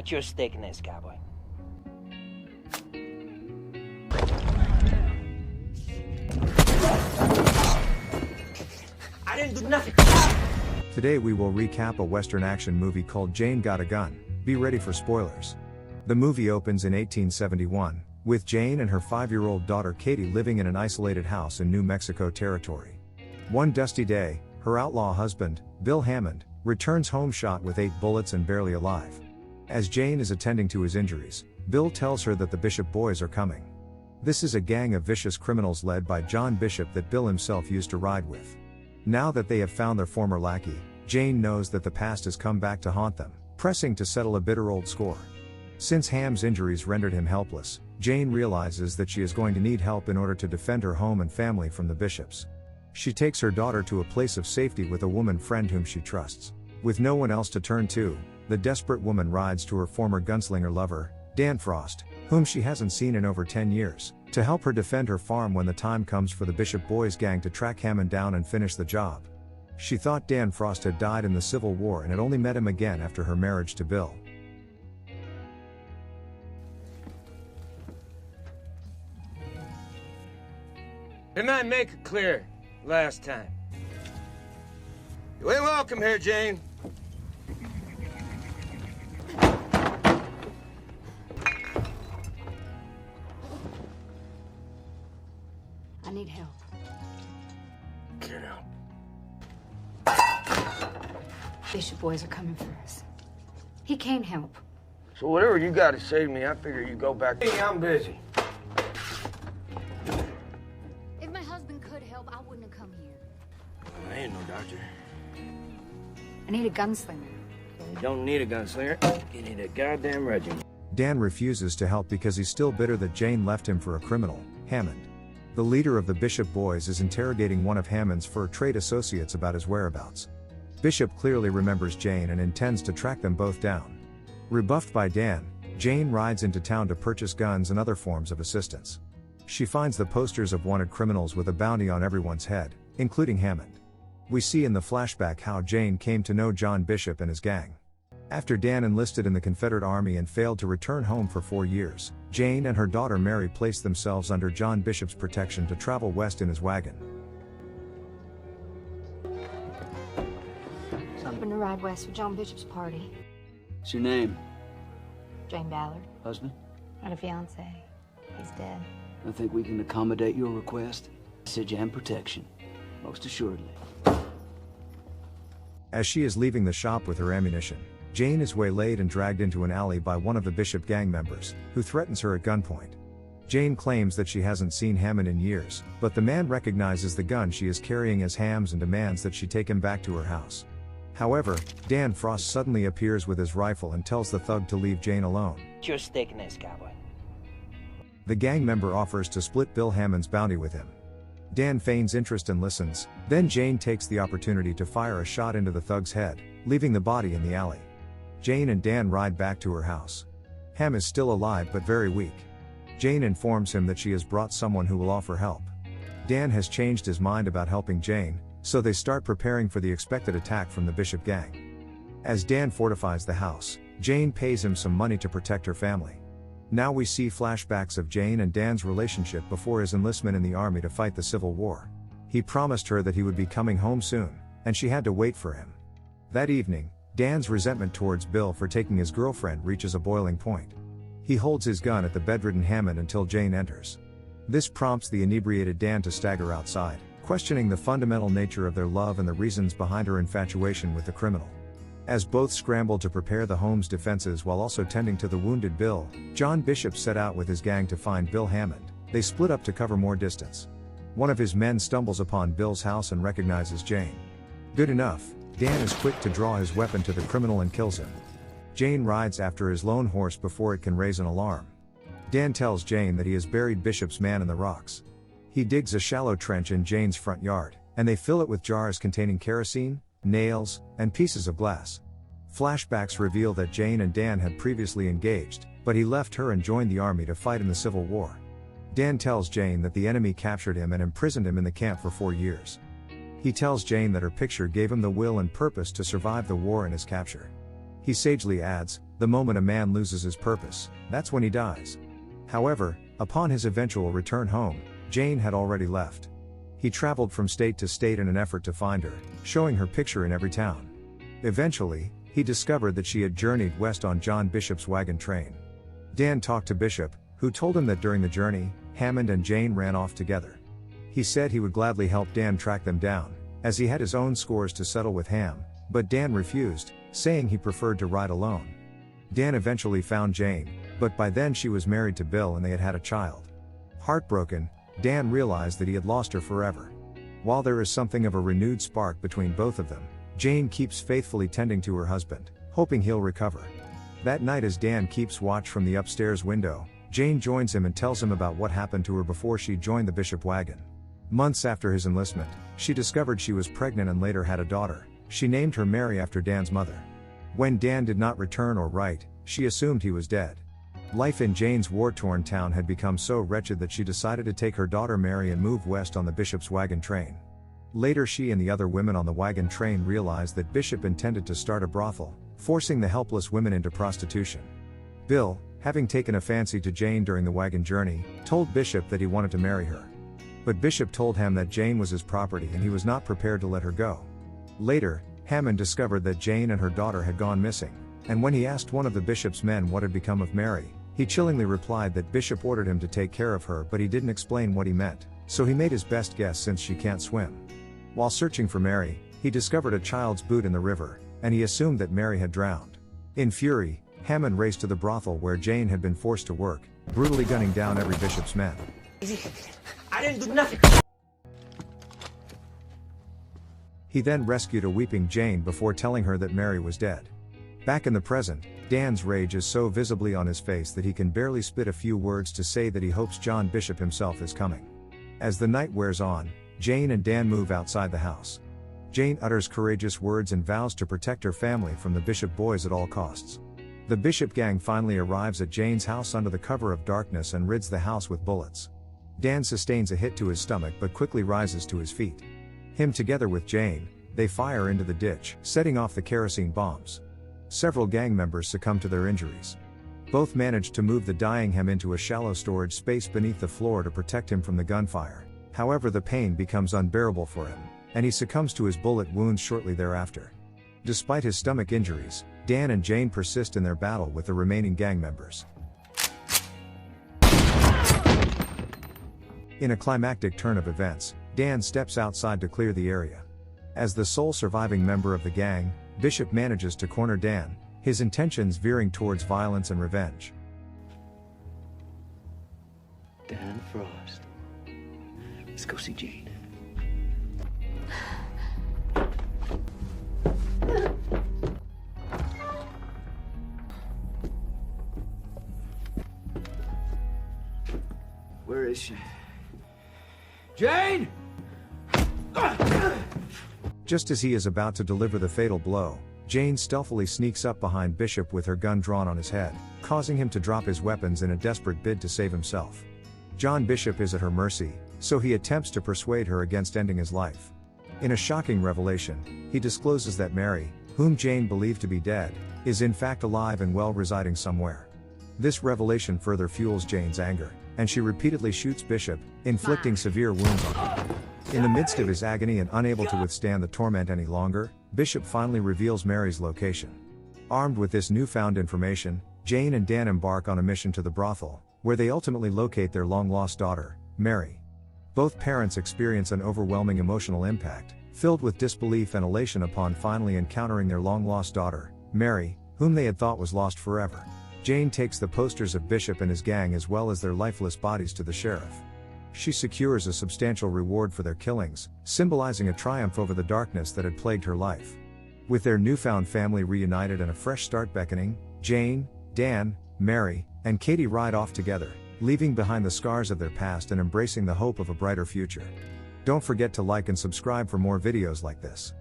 What's your stake in this, cowboy? I didn't do nothing. Today we will recap a Western action movie called Jane Got a Gun. Be ready for spoilers. The movie opens in 1871, with Jane and her 5-year-old daughter Katie living in an isolated house in New Mexico territory. One dusty day, her outlaw husband, Bill Hammond, returns home shot with 8 bullets and barely alive. As Jane is attending to his injuries, Bill tells her that the Bishop boys are coming. This is a gang of vicious criminals led by John Bishop that Bill himself used to ride with. Now that they have found their former lackey, Jane knows that the past has come back to haunt them, pressing to settle a bitter old score. Since Ham's injuries rendered him helpless, Jane realizes that she is going to need help in order to defend her home and family from the Bishops. She takes her daughter to a place of safety with a woman friend whom she trusts. With no one else to turn to, the desperate woman rides to her former gunslinger lover, Dan Frost, whom she hasn't seen in over 10 years, to help her defend her farm when the time comes for the Bishop boys gang to track Hammond down and finish the job. She thought Dan Frost had died in the Civil War and had only met him again after her marriage to Bill. Didn't I make it clear last time? You ain't welcome here, Jane. I need help. Get out. Bishop boys are coming for us. He can't help. So whatever you got to say to me, I figure you go back. Hey, I'm busy. If my husband could help, I wouldn't have come here. I ain't no doctor. I need a gunslinger. You don't need a gunslinger. You need a goddamn regiment. Dan refuses to help because he's still bitter that Jane left him for a criminal, Hammond. The leader of the Bishop boys is interrogating one of Hammond's fur trade associates about his whereabouts. Bishop clearly remembers Jane and intends to track them both down. Rebuffed by Dan, Jane rides into town to purchase guns and other forms of assistance. She finds the posters of wanted criminals with a bounty on everyone's head, including Hammond. We see in the flashback how Jane came to know John Bishop and his gang. After Dan enlisted in the Confederate Army and failed to return home for 4 years, Jane and her daughter Mary placed themselves under John Bishop's protection to travel west in his wagon. Hoping to ride west for John Bishop's party. What's your name? Jane Ballard. Husband? I had a fiance. He's dead. I think we can accommodate your request. Passage and protection. Most assuredly. As she is leaving the shop with her ammunition, Jane is waylaid and dragged into an alley by one of the Bishop gang members, who threatens her at gunpoint. Jane claims that she hasn't seen Hammond in years, but the man recognizes the gun she is carrying as Ham's and demands that she take him back to her house. However, Dan Frost suddenly appears with his rifle and tells the thug to leave Jane alone. What's your stake in this, cowboy? The gang member offers to split Bill Hammond's bounty with him. Dan feigns interest and listens, then Jane takes the opportunity to fire a shot into the thug's head, leaving the body in the alley. Jane and Dan ride back to her house. Ham is still alive but very weak. Jane informs him that she has brought someone who will offer help. Dan has changed his mind about helping Jane, so they start preparing for the expected attack from the Bishop gang. As Dan fortifies the house, Jane pays him some money to protect her family. Now we see flashbacks of Jane and Dan's relationship before his enlistment in the army to fight the Civil War. He promised her that he would be coming home soon, and she had to wait for him. That evening, Dan's resentment towards Bill for taking his girlfriend reaches a boiling point. He holds his gun at the bedridden Hammond until Jane enters. This prompts the inebriated Dan to stagger outside, questioning the fundamental nature of their love and the reasons behind her infatuation with the criminal. As both scramble to prepare the home's defenses while also tending to the wounded Bill, John Bishop set out with his gang to find Bill Hammond. They split up to cover more distance. One of his men stumbles upon Bill's house and recognizes Jane. Good enough, Dan is quick to draw his weapon to the criminal and kills him. Jane rides after his lone horse before it can raise an alarm. Dan tells Jane that he has buried Bishop's man in the rocks. He digs a shallow trench in Jane's front yard, and they fill it with jars containing kerosene, nails, and pieces of glass. Flashbacks reveal that Jane and Dan had previously engaged, but he left her and joined the army to fight in the Civil War. Dan tells Jane that the enemy captured him and imprisoned him in the camp for 4 years. He tells Jane that her picture gave him the will and purpose to survive the war and his capture. He sagely adds, "The moment a man loses his purpose, that's when he dies." However, upon his eventual return home, Jane had already left. He traveled from state to state in an effort to find her, showing her picture in every town. Eventually, he discovered that she had journeyed west on John Bishop's wagon train. Dan talked to Bishop, who told him that during the journey, Hammond and Jane ran off together. He said he would gladly help Dan track them down, as he had his own scores to settle with Ham, but Dan refused, saying he preferred to ride alone. Dan eventually found Jane, but by then she was married to Bill and they had had a child. Heartbroken, Dan realized that he had lost her forever. While there is something of a renewed spark between both of them, Jane keeps faithfully tending to her husband, hoping he'll recover. That night, as Dan keeps watch from the upstairs window, Jane joins him and tells him about what happened to her before she joined the Bishop wagon. Months after his enlistment, she discovered she was pregnant and later had a daughter. She named her Mary after Dan's mother. When Dan did not return or write, she assumed he was dead. Life in Jane's war-torn town had become so wretched that she decided to take her daughter Mary and move west on the Bishop's wagon train. Later, she and the other women on the wagon train realized that Bishop intended to start a brothel, forcing the helpless women into prostitution. Bill, having taken a fancy to Jane during the wagon journey, told Bishop that he wanted to marry her. But Bishop told him that Jane was his property and he was not prepared to let her go. Later, Hammond discovered that Jane and her daughter had gone missing, and when he asked one of the Bishop's men what had become of Mary, he chillingly replied that Bishop ordered him to take care of her, but he didn't explain what he meant, so he made his best guess since she can't swim. While searching for Mary, he discovered a child's boot in the river, and he assumed that Mary had drowned. In fury, Hammond raced to the brothel where Jane had been forced to work, brutally gunning down every Bishop's men. I didn't do nothing. He then rescued a weeping Jane before telling her that Mary was dead. Back in the present, Dan's rage is so visibly on his face that he can barely spit a few words to say that he hopes John Bishop himself is coming. As the night wears on, Jane and Dan move outside the house. Jane utters courageous words and vows to protect her family from the Bishop boys at all costs. The Bishop gang finally arrives at Jane's house under the cover of darkness and rids the house with bullets. Dan sustains a hit to his stomach but quickly rises to his feet. Him together with Jane, they fire into the ditch, setting off the kerosene bombs. Several gang members succumb to their injuries. Both manage to move the dying Hem into a shallow storage space beneath the floor to protect him from the gunfire. However, the pain becomes unbearable for him, and he succumbs to his bullet wounds shortly thereafter. Despite his stomach injuries, Dan and Jane persist in their battle with the remaining gang members. In a climactic turn of events, Dan steps outside to clear the area. As the sole surviving member of the gang, Bishop manages to corner Dan, his intentions veering towards violence and revenge. Dan Frost. Let's go see Jane. Where is she? Jane! Just as he is about to deliver the fatal blow, Jane stealthily sneaks up behind Bishop with her gun drawn on his head, causing him to drop his weapons in a desperate bid to save himself. John Bishop is at her mercy, so he attempts to persuade her against ending his life. In a shocking revelation, he discloses that Mary, whom Jane believed to be dead, is in fact alive and well residing somewhere. This revelation further fuels Jane's anger, and she repeatedly shoots Bishop, inflicting severe wounds on him. In the midst of his agony and unable to withstand the torment any longer, Bishop finally reveals Mary's location. Armed with this newfound information, Jane and Dan embark on a mission to the brothel, where they ultimately locate their long-lost daughter, Mary. Both parents experience an overwhelming emotional impact, filled with disbelief and elation upon finally encountering their long-lost daughter, Mary, whom they had thought was lost forever. Jane takes the posters of Bishop and his gang as well as their lifeless bodies to the sheriff. She secures a substantial reward for their killings, symbolizing a triumph over the darkness that had plagued her life. With their newfound family reunited and a fresh start beckoning, Jane, Dan, Mary, and Katie ride off together, leaving behind the scars of their past and embracing the hope of a brighter future. Don't forget to like and subscribe for more videos like this.